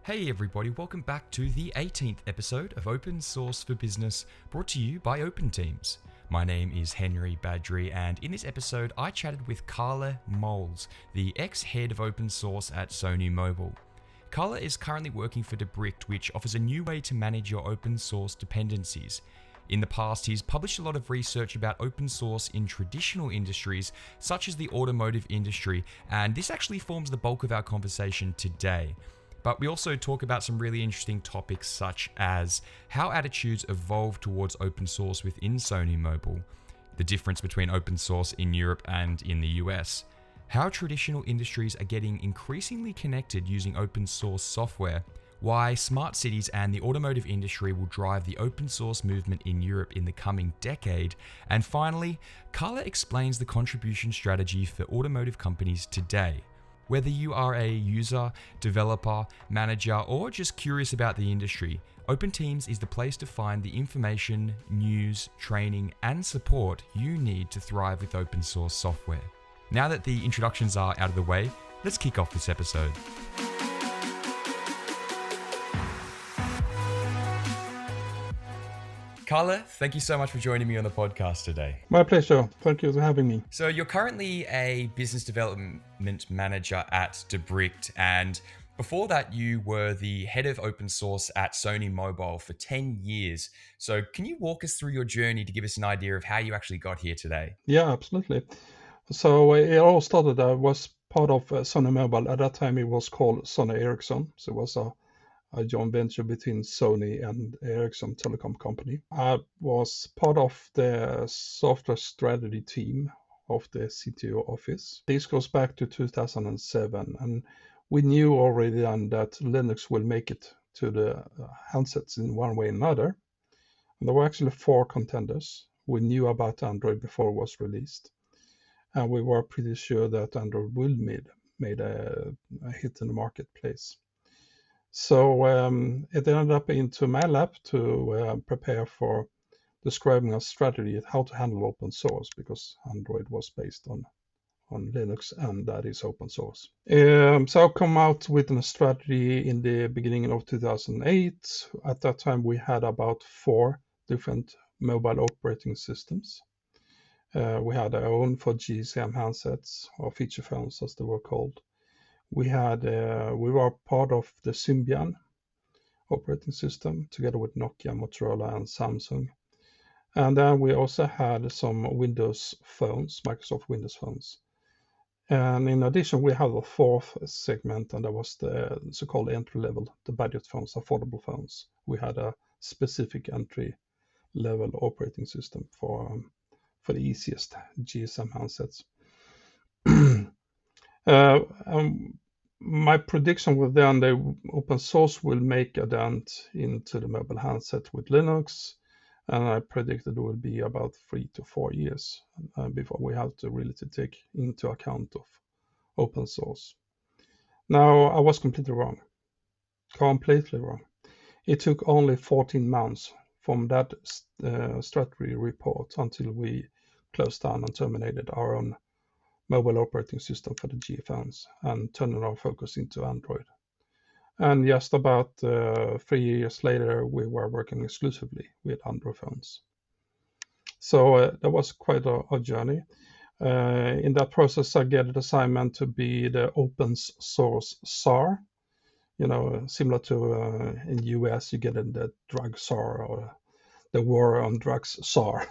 Hey everybody, welcome back to the 18th episode of Open Source for Business, brought to you by Open Teams. My name is Henry Badri, and in this episode I chatted with CarlEric Mols, the ex-head of open source at Sony Mobile. CarlEric is currently working for Debricked, which offers a new way to manage your open source dependencies. In the past, he's published a lot of research about open source in traditional industries, such as the automotive industry, and this actually forms the bulk of our conversation today. But we also talk about some really interesting topics such as how attitudes evolve towards open source within Sony Mobile, the difference between open source in Europe and in the US, how traditional industries are getting increasingly connected using open source software, why smart cities and the automotive industry will drive the open source movement in Europe in the coming decade, and finally, CarlEric explains the contribution strategy for automotive companies today. Whether you are a user, developer, manager, or just curious about the industry, Open Teams is the place to find the information, news, training, and support you need to thrive with open source software. Now that the introductions are out of the way, let's kick off this episode. CarlEric, thank you so much for joining me on the podcast today. My pleasure. Thank you for having me. So you're currently a business development manager at Debricked, and before that you were the head of open source at Sony Mobile for 10 years. So can you walk us through your journey to give us an idea of how you actually got here today? Yeah, absolutely. So it all started, I was part of Sony Mobile. At that time it was called Sony Ericsson. So it was a joint venture between Sony and Ericsson Telecom Company. I was part of the software strategy team of the CTO office. This goes back to 2007, and we knew already then that Linux will make it to the handsets in one way or another. And there were actually 4 contenders. We knew about Android before it was released, and we were pretty sure that Android will made a hit in the marketplace. So it ended up into my lab to prepare for describing a strategy at how to handle open source, because Android was based on Linux, and that is open source. So I come out with a strategy in the beginning of 2008. At that time, we had about 4 different mobile operating systems. We had our own for GSM handsets, or feature phones as they were called. We were part of the Symbian operating system together with Nokia, Motorola, and Samsung. And then we also had some Windows phones, Microsoft Windows phones. And in addition, we have a 4th segment, and that was the so-called entry level, the budget phones, affordable phones. We had a specific entry level operating system for the easiest GSM handsets. My prediction was then the open source will make a dent into the mobile handset with Linux, and I predicted it would be about 3 to 4 years before we have to really take into account of open source. Now, I was completely wrong. It took only 14 months from that strategy report until we closed down and terminated our own mobile operating system for the G phones and turning our focus into Android. And just about 3 years later, we were working exclusively with Android phones. So that was quite a journey. In that process, I get an assignment to be the open source czar. You know, similar to in the US, you get the drug czar or the war on drugs czar.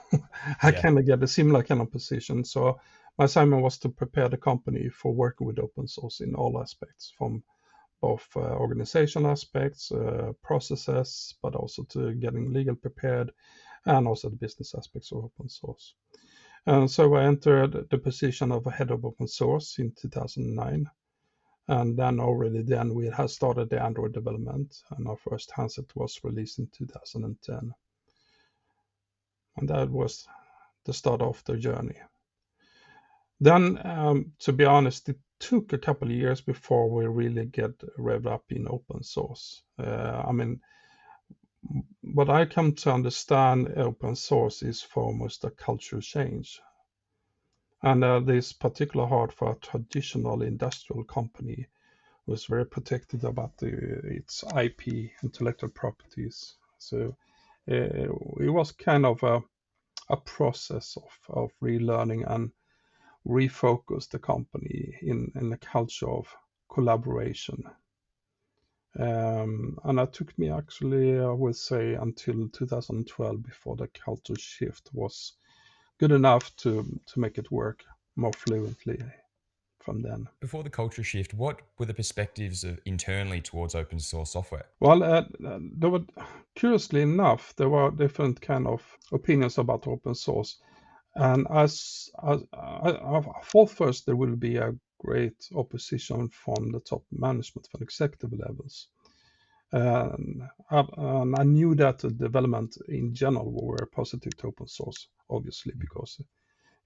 I kind of get a similar kind of position. So my assignment was to prepare the company for working with open source in all aspects, from both organizational aspects, processes, but also to getting legal prepared, and also the business aspects of open source. And so I entered the position of a head of open source in 2009. And then we had started the Android development, and our first handset was released in 2010. And that was the start of the journey. Then, to be honest, it took a couple of years before we really get revved up in open source. What I come to understand open source is foremost a cultural change. And this particularly hard for a traditional industrial company was very protected about its IP, intellectual properties. So it was kind of a process of relearning and refocus the company in a culture of collaboration. And it took me actually, I would say, until 2012 before the culture shift was good enough to make it work more fluently from then. Before the culture shift, what were the perspectives internally towards open source software? Well, there were, curiously enough, there were different kind of opinions about open source. And as I thought first there will be a great opposition from the top management, from executive levels. And I knew that the development in general were positive to open source, obviously, because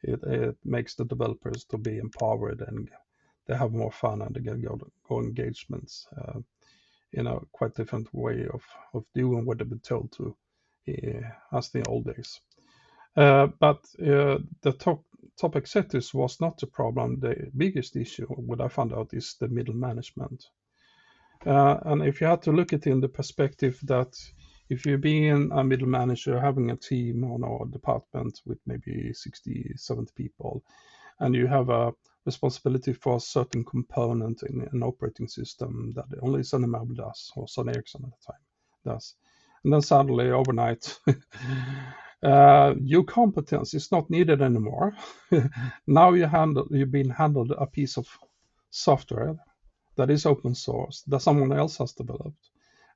it makes the developers to be empowered and they have more fun and they get go engagements in a quite different way of doing what they've been told to as the old days. But the top executives was not the problem. The biggest issue, what I found out, is the middle management. And if you had to look at it in the perspective that if you're being a middle manager, having a team or a department with maybe 60, 70 people, and you have a responsibility for a certain component in an operating system that only Sony Mobile does, or Sony Ericsson at the time does. And then suddenly, overnight, your competence is not needed anymore. Now you've been handled a piece of software that is open source that someone else has developed,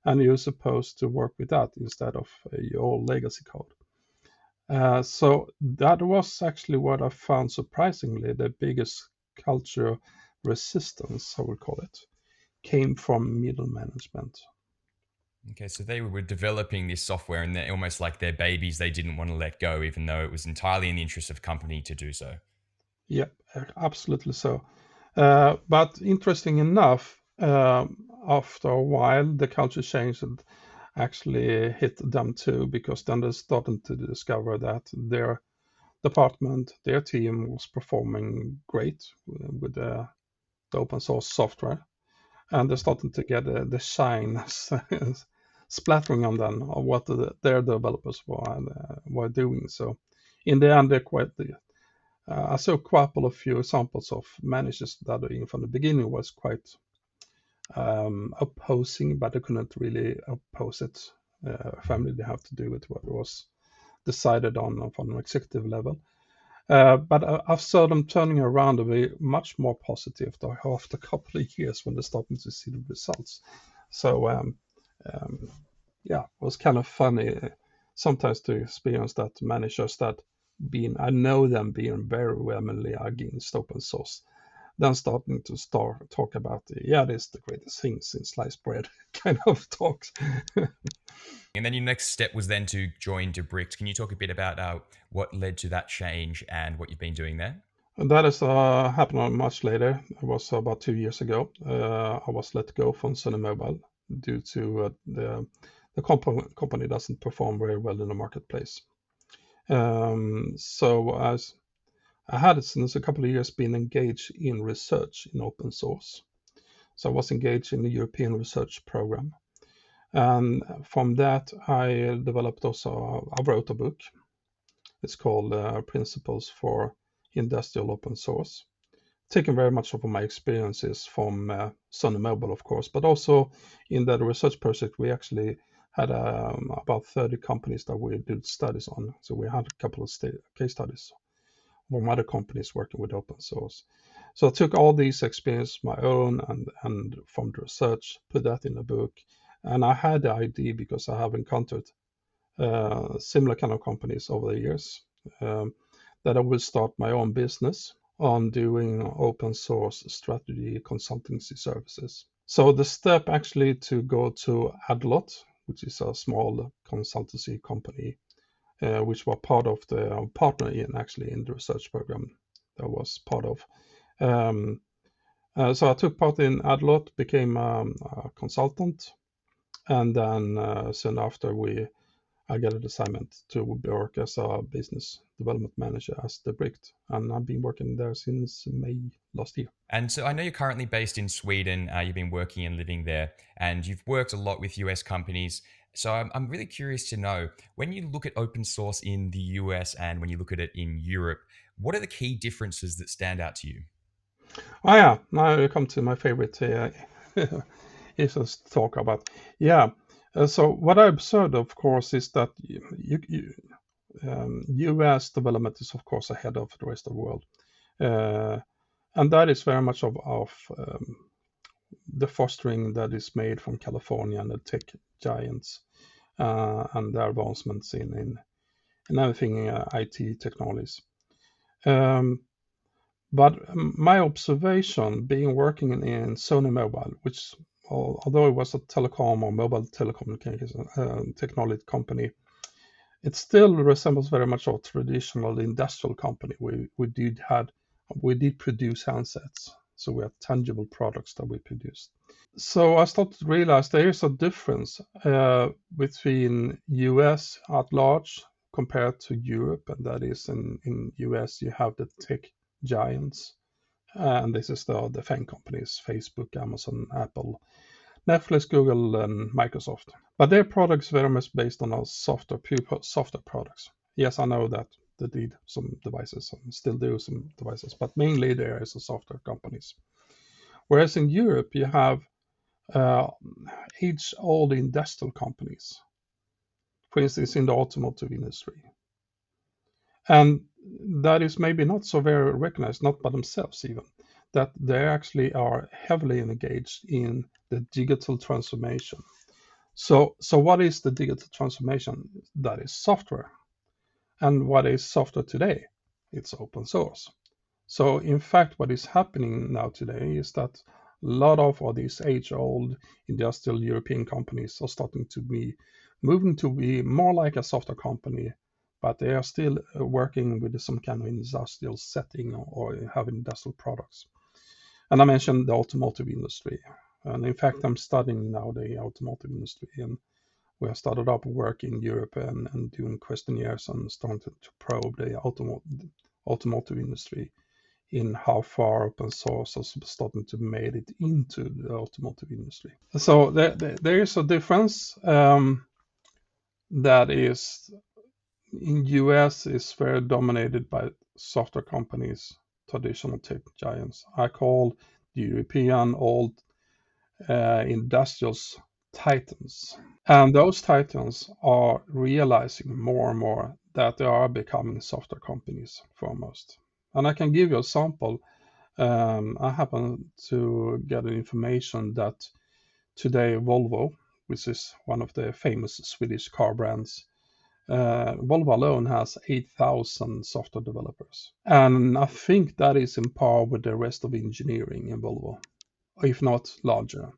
and you're supposed to work with that instead of your legacy code. So that was actually what I found surprisingly the biggest culture resistance, I would call it, came from middle management. Okay, so they were developing this software and they're almost like their babies they didn't want to let go, even though it was entirely in the interest of the company to do so. Yep, absolutely so. But interesting enough, after a while, the culture changed and actually hit them too, because then they started to discover that their department, their team was performing great with the open source software, and they started to get the shine splattering on them of what their developers were doing. So in the end, I saw a couple of few examples of managers that from the beginning was quite opposing, but they couldn't really oppose it. Family, they have to do it what was decided on from an executive level. But I saw them turning around to be much more positive after a couple of years when they're starting to see the results. So yeah, it was kind of funny sometimes to experience that managers that I know them being very vehemently against open source, then starting to talk about this is the greatest thing since sliced bread kind of talks. And then your next step was then to join Debricked. Can you talk a bit about what led to that change and what you've been doing there? And that is happened much later. It was about 2 years ago. I was let go from Sony Mobile due to the company doesn't perform very well in the marketplace. So as I had since a couple of years been engaged in research in open source. So I was engaged in the European research program. And from that, I developed I wrote a book. It's called Principles for Industrial Open Source. Taking very much of my experiences from Sony Mobile, of course, but also in that research project, we actually had about 30 companies that we did studies on. So we had a couple of case studies from other companies working with open source. So I took all these experiences, my own and from the research, put that in a book. And I had the idea because I have encountered similar kind of companies over the years that I will start my own business on doing open source strategy consultancy services. So the step actually to go to Adlot, which is a small consultancy company, which were part of the partner in the research program that was part of. So I took part in Adlot, became a consultant, and then soon after I got an assignment to work as a business development manager as Debricked, and I've been working there since May last year. And so I know you're currently based in Sweden. You've been working and living there, and you've worked a lot with US companies. So I'm really curious to know, when you look at open source in the US and when you look at it in Europe, what are the key differences that stand out to you? Oh yeah, now we come to my favorite issues to talk about. Yeah, so what I observed, of course, is that US development is, of course, ahead of the rest of the world. And that is very much of the fostering that is made from California and the tech giants and their advancements in everything IT technologies. But my observation, being working in Sony Mobile, which although it was a telecom or mobile telecommunication technology company, it still resembles very much our traditional industrial company. We did produce handsets, so we have tangible products that we produced. So I started to realize there is a difference between US at large compared to Europe, and that is in US you have the tech giants, and this is the FANG companies: Facebook, Amazon, Apple, Netflix, Google, and Microsoft. But their products very much based on our pure software products. Yes, I know that they did some devices and still do some devices, but mainly there is a software companies. Whereas in Europe you have age-old industrial companies, for instance, in the automotive industry. And that is maybe not so very recognized, not by themselves even, that they actually are heavily engaged in the digital transformation. So what is the digital transformation? That is software. And what is software today? It's open source. So in fact, what is happening now today is that a lot of all these age-old industrial European companies are starting to be moving to be more like a software company, but they are still working with some kind of industrial setting or have industrial products. And I mentioned the automotive industry. And in fact, I'm studying now the automotive industry, and we have started up work in Europe and doing questionnaires and starting to probe the automotive industry in how far open source is starting to made it into the automotive industry. So there is a difference that is in US is very dominated by software companies, traditional tech giants. I call the European old industrials titans. And those titans are realizing more and more that they are becoming software companies foremost. And I can give you a sample. I happen to get information that today Volvo, which is one of the famous Swedish car brands, Volvo alone has 8,000 software developers. And I think that is in par with the rest of engineering in Volvo, if not larger.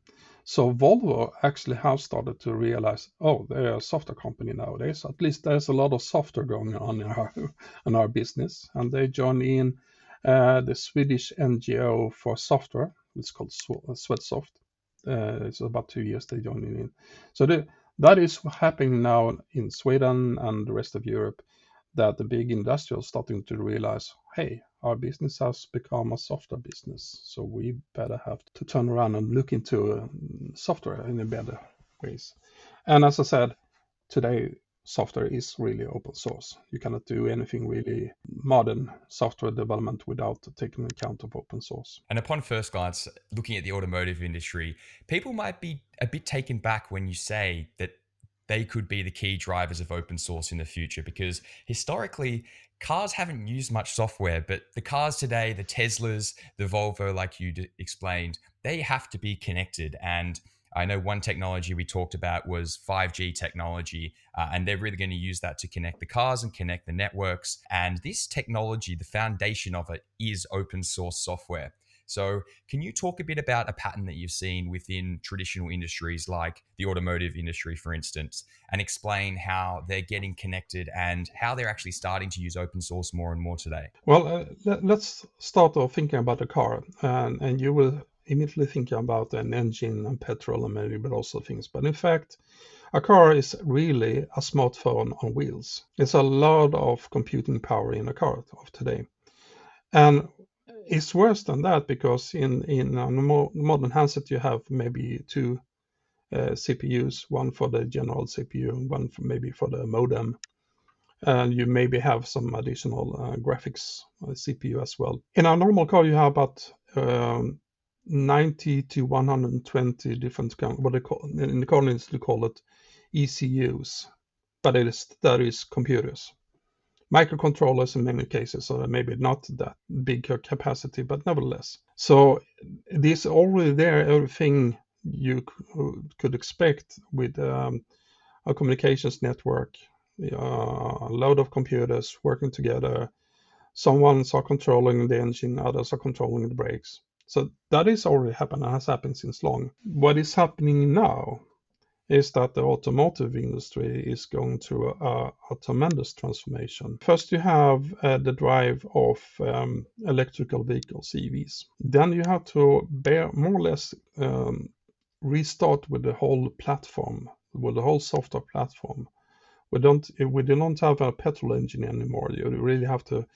So Volvo actually have started to realize, oh, they're a software company nowadays. At least there's a lot of software going on in our business. And they join in the Swedish NGO for software. It's called Sweatsoft. It's about 2 years they joined in. So that is happening now in Sweden and the rest of Europe, that the big industrials starting to realize, hey, our business has become a software business, so we better have to turn around and look into software in a better ways. And as I said, today software is really open source. You cannot do anything really modern software development without taking account of open source. And upon first glance, looking at the automotive industry, people might be a bit taken back when you say that they could be the key drivers of open source in the future, because historically, cars haven't used much software, but the cars today, the Teslas, the Volvo, like you explained, they have to be connected. And I know one technology we talked about was 5G technology, and they're really going to use that to connect the cars and connect the networks. And this technology, the foundation of it is open source software. So can you talk a bit about a pattern that you've seen within traditional industries like the automotive industry, for instance, and explain how they're getting connected and how they're actually starting to use open source more and more today? Well, let's start off thinking about a car, and you will immediately think about an engine and petrol and maybe but also things. But in fact, A car is really a smartphone on wheels. It's a lot of computing power in a car of today. And it's worse than that because in a modern handset you have maybe two CPUs, one for the general CPU and one maybe for the modem. And you maybe have some additional graphics CPU as well. In a normal car, you have about 90 to 120 different what they call in the car industry call it ECUs, but that is computers, microcontrollers in many cases, so maybe not that big capacity, but nevertheless. So this already there, everything you could expect with a communications network, a load of computers working together. Some ones are controlling the engine, others are controlling the brakes. So that is already happened and has happened since long. What is happening now is that the automotive industry is going through a tremendous transformation. First, you have the drive of electrical vehicles, EVs. Then you have to more or less restart with the whole platform, with the whole software platform. We do not have a petrol engine anymore. You really have to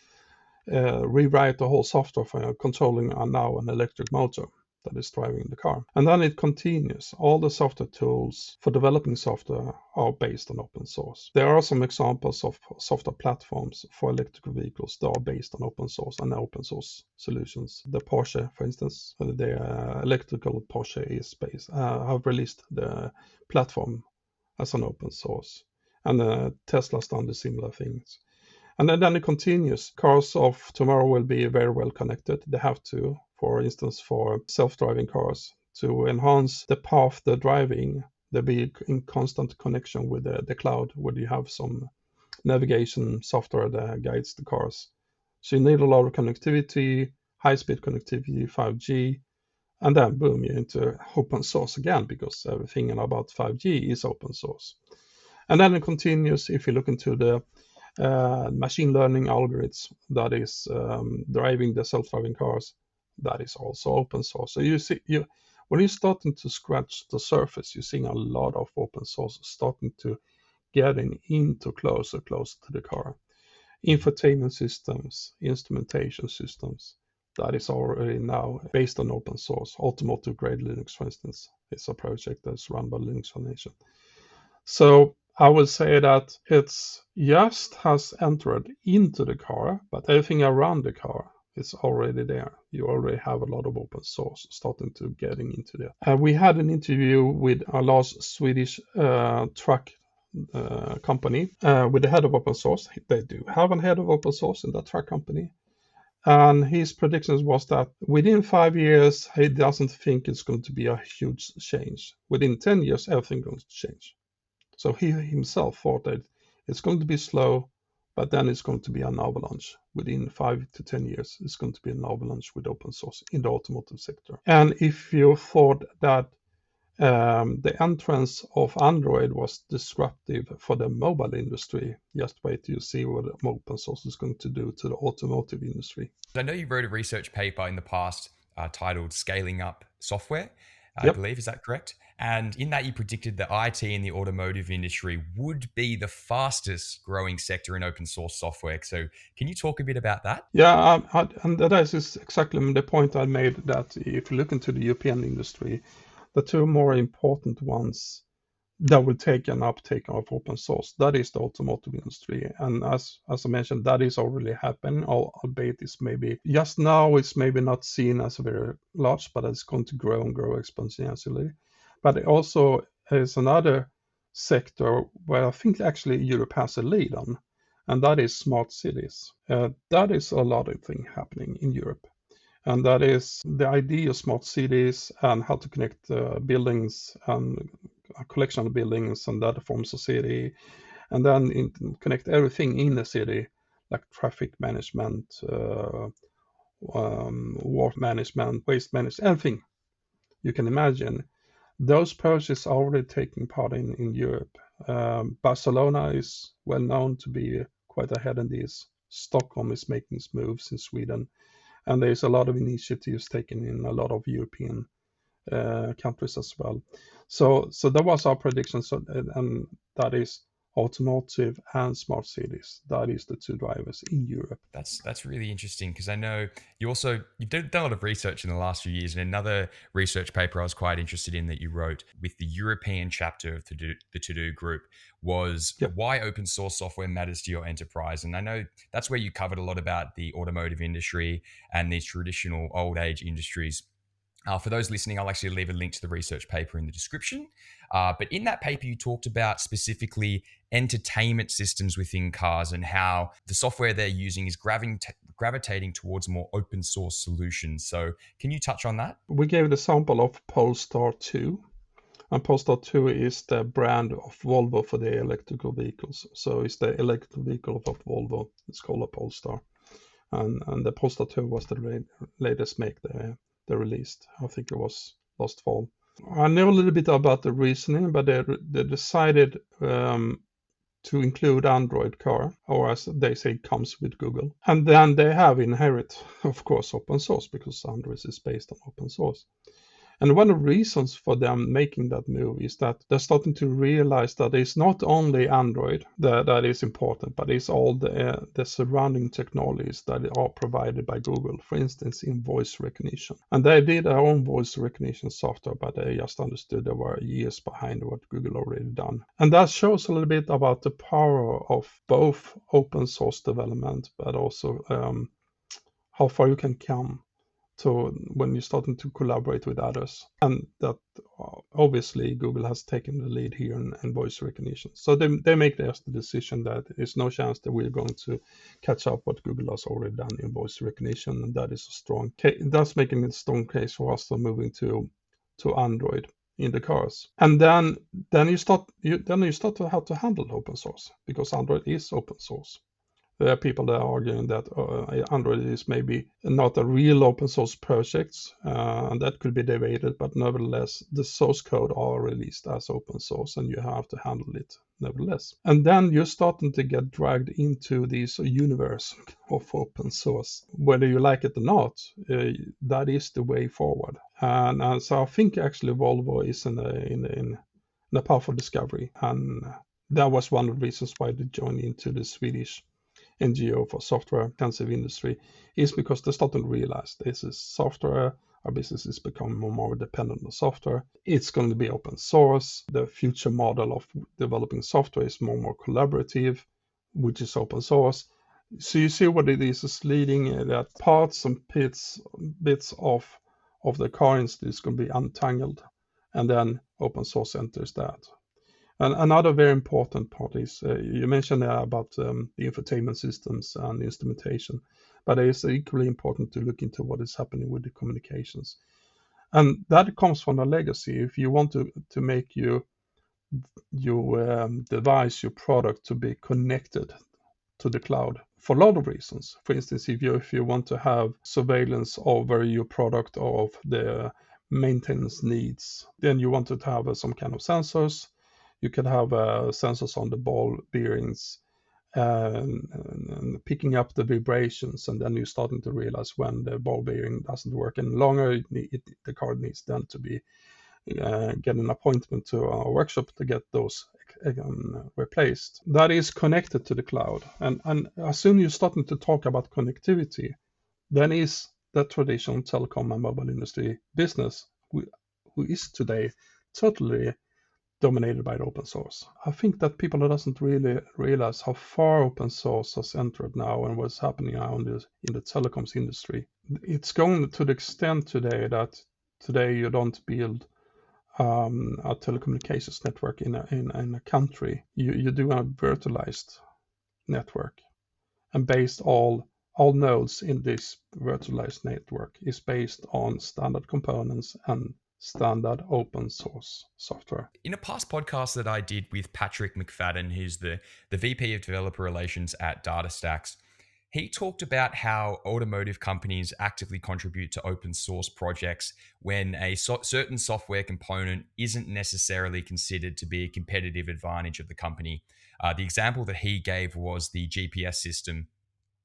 rewrite the whole software for controlling now an electric motor that is driving the car. And then it continues. All the software tools for developing software are based on open source. There are some examples of software platforms for electric vehicles that are based on open source and open source solutions. The Porsche, for instance, the electrical Porsche is based, have released the platform as an open source. And Tesla's done the similar things. And then it continues. Cars of tomorrow will be very well connected. They have to, for instance, for self-driving cars, to enhance the path they're driving, they'll be in constant connection with the cloud, where you have some navigation software that guides the cars. So you need a lot of connectivity, high-speed connectivity, 5G, and then boom, you're into open source again, because everything about 5G is open source. And then it continues. If you look into the machine learning algorithms that is driving the self-driving cars, that is also open source. So you see, when you're starting to scratch the surface, you're seeing a lot of open source starting to getting into closer to the car. Infotainment systems, instrumentation systems, that is already now based on open source. Automotive grade Linux, for instance, is a project that's run by Linux Foundation. So I will say that it's just has entered into the car, but everything around the car is already there. You already have a lot of open source starting to getting into there. We had an interview with a large Swedish truck company with the head of open source. They do have a head of open source in that truck company. And his predictions was that within 5 years, he doesn't think it's going to be a huge change. Within 10 years, everything going to change. So he himself thought that it's going to be slow, but then it's going to be an avalanche. Within 5 to 10 years, it's going to be an avalanche with open source in the automotive sector. And if you thought that the entrance of Android was disruptive for the mobile industry, just wait till you see what open source is going to do to the automotive industry. I know you wrote a research paper in the past titled Scaling Up Software, I Yep. believe. Is that correct? And in that, you predicted that IT in the automotive industry would be the fastest growing sector in open source software. So can you talk a bit about that? Yeah, and that is exactly the point I made, that if you look into the European industry, the two more important ones that will take an uptake of open source, that is the automotive industry. And as I mentioned, that is already happening, albeit it's maybe just now it's maybe not seen as very large, but it's going to grow and grow exponentially. But it also is another sector where I think actually Europe has a lead on, and that is smart cities. That is a lot of things happening in Europe. And that is the idea of smart cities and how to connect buildings and a collection of buildings and other forms of city, and then connect everything in the city, like traffic management, water management, waste management, everything you can imagine. Those projects are already taking part in Europe. Barcelona is well known to be quite ahead in this. Stockholm is making moves in Sweden. And there's a lot of initiatives taken in a lot of European countries as well. So that was our prediction. So and that is automotive and smart cities. That is the two drivers in Europe. That's really interesting, because I know you've done a lot of research in the last few years, and another research paper I was quite interested in that you wrote with the European chapter of the TODO Group was Yep. why open source software matters to your enterprise. And I know that's where you covered a lot about the automotive industry and these traditional old age industries. For those listening, I'll actually leave a link to the research paper in the description. But in that paper, you talked about specifically entertainment systems within cars and how the software they're using is gravitating towards more open source solutions. So can you touch on that? We gave the sample of Polestar 2. And Polestar 2 is the brand of Volvo for the electrical vehicles. So it's the electrical vehicle of Volvo. It's called a Polestar. And the Polestar 2 was the latest make they released. I think it was last fall. I know a little bit about the reasoning, but they decided to include Android car, or as they say, comes with Google. And then they have inherit, of course, open source, because Android is based on open source. And one of the reasons for them making that move is that they're starting to realize that it's not only Android that is important, but it's all the surrounding technologies that are provided by Google, for instance, in voice recognition. And they did their own voice recognition software, but they just understood they were years behind what Google already done. And that shows a little bit about the power of both open source development, but also how far you can come to when you're starting to collaborate with others. And that obviously Google has taken the lead here in voice recognition. So they make the decision that there's no chance that we're going to catch up what Google has already done in voice recognition. And that is a strong case. That's making a strong case for us for moving to Android in the cars. And then you start to have to handle open source, because Android is open source. There are people that are arguing that Android is maybe not a real open source project, and that could be debated, but nevertheless, the source code are released as open source, and you have to handle it nevertheless. And then you're starting to get dragged into this universe of open source. Whether you like it or not, that is the way forward. And so I think actually Volvo is in a powerful discovery, and that was one of the reasons why they joined into the Swedish NGO for software intensive industry, is because they start to realize this is software. Our business is becoming more dependent on software. It's going to be open source. The future model of developing software is more collaborative, which is open source. So you see what it is leading that parts and bits of the car industry is going to be untangled, and then open source enters that. And another very important part is you mentioned about the infotainment systems and the instrumentation, but it is equally important to look into what is happening with the communications. And that comes from a legacy. If you want to make your device, your product, to be connected to the cloud for a lot of reasons. For instance, if you want to have surveillance over your product of the maintenance needs, then you want to have some kind of sensors. You can have sensors on the ball bearings and picking up the vibrations, and then you're starting to realize when the ball bearing doesn't work any longer, the car needs then to be get an appointment to a workshop to get those replaced. That is connected to the cloud, and as soon as you're starting to talk about connectivity, then is the traditional telecom and mobile industry business, who is today totally dominated by the open source. I think that people doesn't really realize how far open source has entered now and what's happening now in the telecoms industry. It's going to the extent today that today you don't build a telecommunications network in a country. You do a virtualized network, and based all nodes in this virtualized network is based on standard components and standard open source software. In a past podcast that I did with Patrick McFadden, who's the VP of Developer Relations at DataStax, he talked about how automotive companies actively contribute to open source projects when a certain software component isn't necessarily considered to be a competitive advantage of the company. The example that he gave was the GPS system.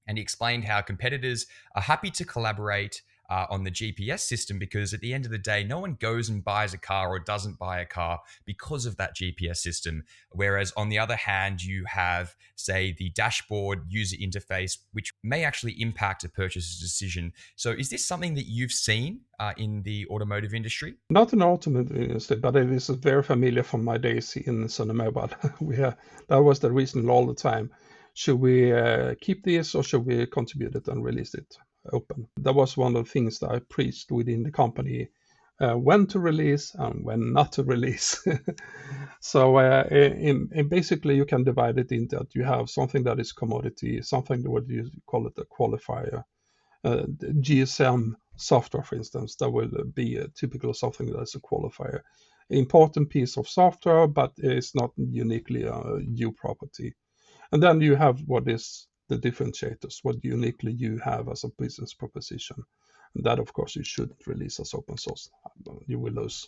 And he explained how competitors are happy to collaborate on the GPS system, because at the end of the day, no one goes and buys a car or doesn't buy a car because of that GPS system. Whereas on the other hand, you have, say, the dashboard user interface, which may actually impact a purchaser's decision. So is this something that you've seen in the automotive industry? Not in the automotive industry, but it is very familiar from my days in Sony Mobile. That was the reason all the time. Should we keep this or should we contribute it and release it open? That was one of the things that I preached within the company, when to release and when not to release. So basically you can divide it into that. You have something that is commodity, something what you call it a qualifier. GSM software, for instance, that will be a typical something that's a qualifier. Important piece of software, but it's not uniquely you property. And then you have what is the differentiators, what uniquely you have as a business proposition. And that, of course, you shouldn't release as open source. You will lose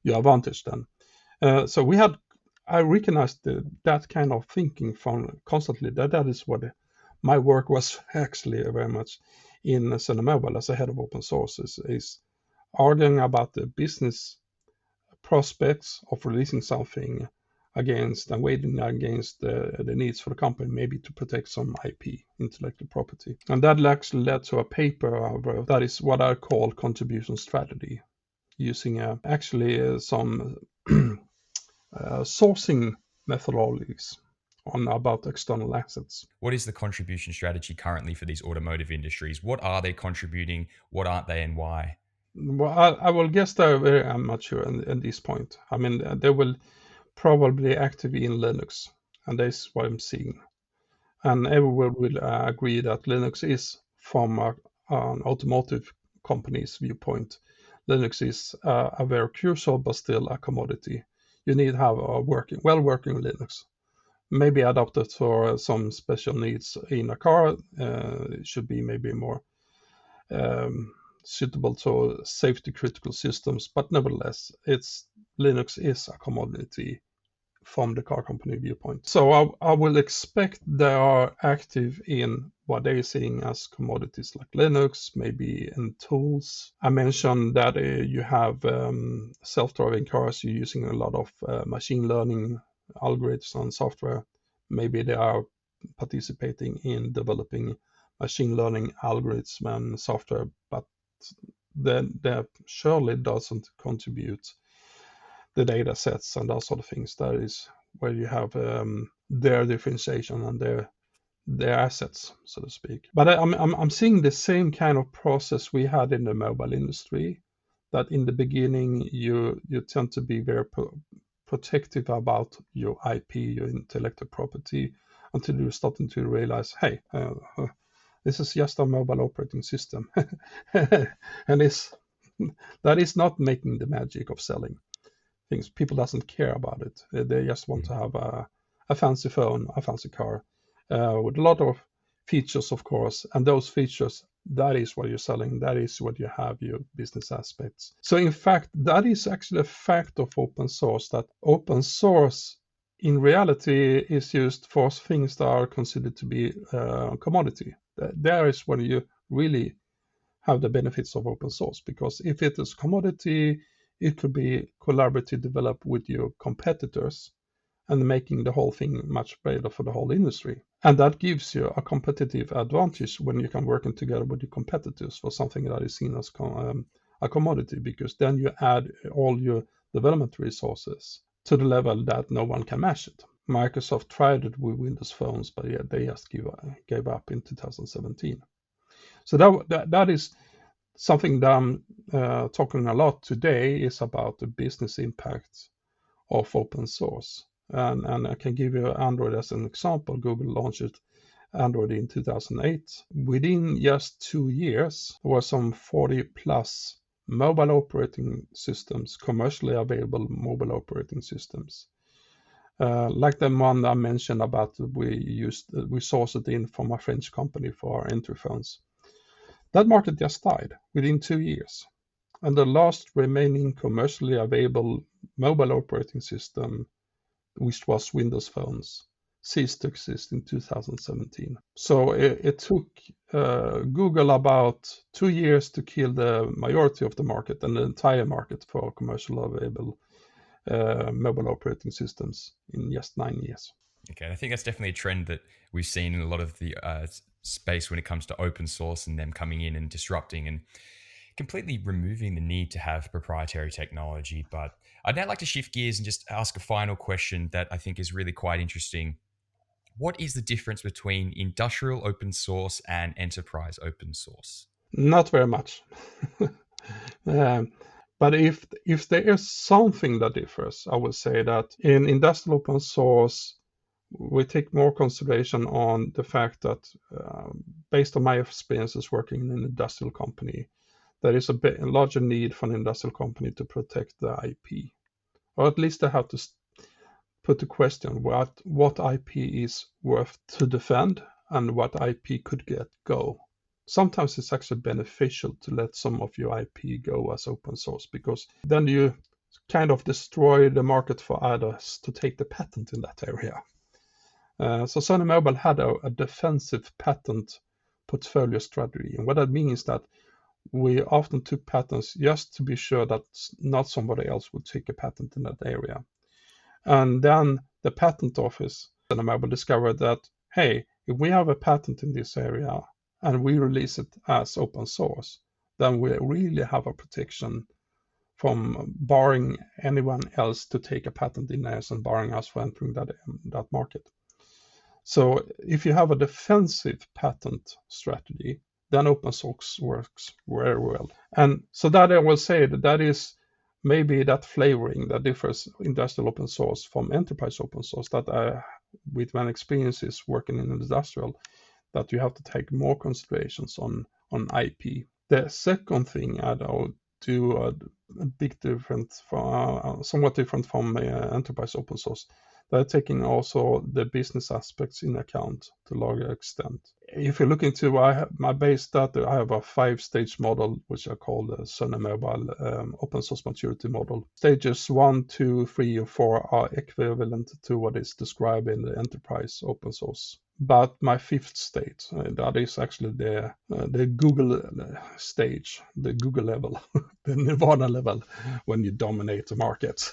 your advantage then. So I recognized that kind of thinking from constantly. That is what my work was actually very much in Sony Mobile as a head of open source, is arguing about the business prospects of releasing something against and weighing against the needs for the company, maybe to protect some IP, intellectual property. And that actually led to a paper that is what I call contribution strategy, using some sourcing methodologies about external assets. What is the contribution strategy currently for these automotive industries? What are they contributing? What aren't they, and why? Well, I will guess they're very amateur at this point. I mean, they will probably active in Linux, and that's what I'm seeing. And everyone will agree that Linux is, from an automotive company's viewpoint, Linux is a very crucial but still a commodity. You need to have a well-working Linux. Maybe adapted for some special needs in a car. It should be maybe more suitable to safety critical systems, but nevertheless, Linux is a commodity from the car company viewpoint. So I will expect they are active in what they're seeing as commodities like Linux, maybe in tools. I mentioned that you have self-driving cars. You're using a lot of machine learning algorithms and software. Maybe they are participating in developing machine learning algorithms and software, but then that surely doesn't contribute the data sets and that sort of things. That is where you have their differentiation and their assets, so to speak. But I'm seeing the same kind of process we had in the mobile industry, that in the beginning you tend to be very protective about your IP, your intellectual property, until you're starting to realize, hey, this is just a mobile operating system. And that is not making the magic of selling things. People doesn't care about it. They just want to have a fancy phone, a fancy car, with a lot of features, of course. And those features, that is what you're selling. That is what you have, your business aspects. So in fact, that is actually a fact of open source, that open source in reality is used for things that are considered to be commodity. There is when you really have the benefits of open source, because if it is commodity, it could be collaborative developed with your competitors and making the whole thing much better for the whole industry. And that gives you a competitive advantage when you can work together with your competitors for something that is seen as a commodity, because then you add all your development resources to the level that no one can match it. Microsoft tried it with Windows phones, but yeah, they just gave up in 2017. So that is something that I'm talking a lot today, is about the business impact of open source. And I can give you Android as an example. Google launched Android in 2008. Within just 2 years, there were some 40 plus mobile operating systems, commercially available mobile operating systems. Like the one I mentioned about, we sourced it in from a French company for our entry phones. That market just died within 2 years. And the last remaining commercially available mobile operating system, which was Windows phones, ceased to exist in 2017. So it took Google about 2 years to kill the majority of the market and the entire market for commercial available mobile operating systems in just 9 years. Okay, I think that's definitely a trend that we've seen in a lot of the space when it comes to open source and them coming in and disrupting and completely removing the need to have proprietary technology. But I'd now like to shift gears and just ask a final question that I think is really quite interesting. What is the difference between industrial open source and enterprise open source? Not very much. But if there is something that differs, I would say that in industrial open source, we take more consideration on the fact that, based on my experiences working in an industrial company, there is a larger need for an industrial company to protect the IP, or at least they have to put the question what IP is worth to defend and what IP could go. Sometimes it's actually beneficial to let some of your IP go as open source, because then you kind of destroy the market for others to take the patent in that area. So Sony Mobile had a defensive patent portfolio strategy. And what that means is that we often took patents just to be sure that not somebody else would take a patent in that area. And then the patent office, Sony Mobile, discovered that, hey, if we have a patent in this area and we release it as open source, then we really have a protection from barring anyone else to take a patent in there and barring us from entering that market. So if you have a defensive patent strategy, then open source works very well. And so that I will say that is maybe that flavoring that differs industrial open source from enterprise open source, that with my experiences working in industrial, that you have to take more considerations on IP. The second thing I'd do a big difference from, somewhat different from enterprise open source. They're taking also the business aspects in account to a larger extent. If you look into my base data, I have a 5-stage model, which I call the Sony Mobile open source maturity model. Stages 1, 2, 3, or 4 are equivalent to what is described in the enterprise open source. But my 5th stage, that is actually the Google stage, the Google level, the Nirvana level, when you dominate the market.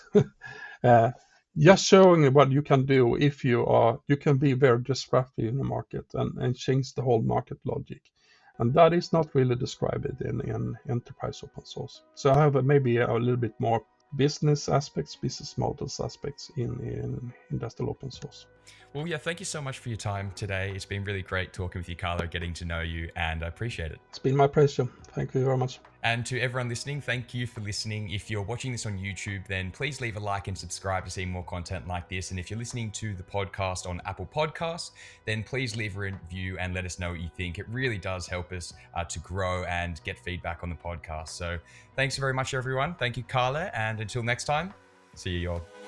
Just showing what you can do if you can be very disruptive in the market and change the whole market logic. And that is not really described in enterprise open source. So I have maybe a little bit more business aspects, business models aspects in industrial open source. Well, yeah, thank you so much for your time today. It's been really great talking with you, Carlo, getting to know you, and I appreciate it. It's been my pleasure. Thank you very much. And to everyone listening, thank you for listening. If you're watching this on YouTube, then please leave a like and subscribe to see more content like this. And if you're listening to the podcast on Apple Podcasts, then please leave a review and let us know what you think. It really does help us to grow and get feedback on the podcast. So thanks very much, everyone. Thank you, Carla. And until next time, see you all.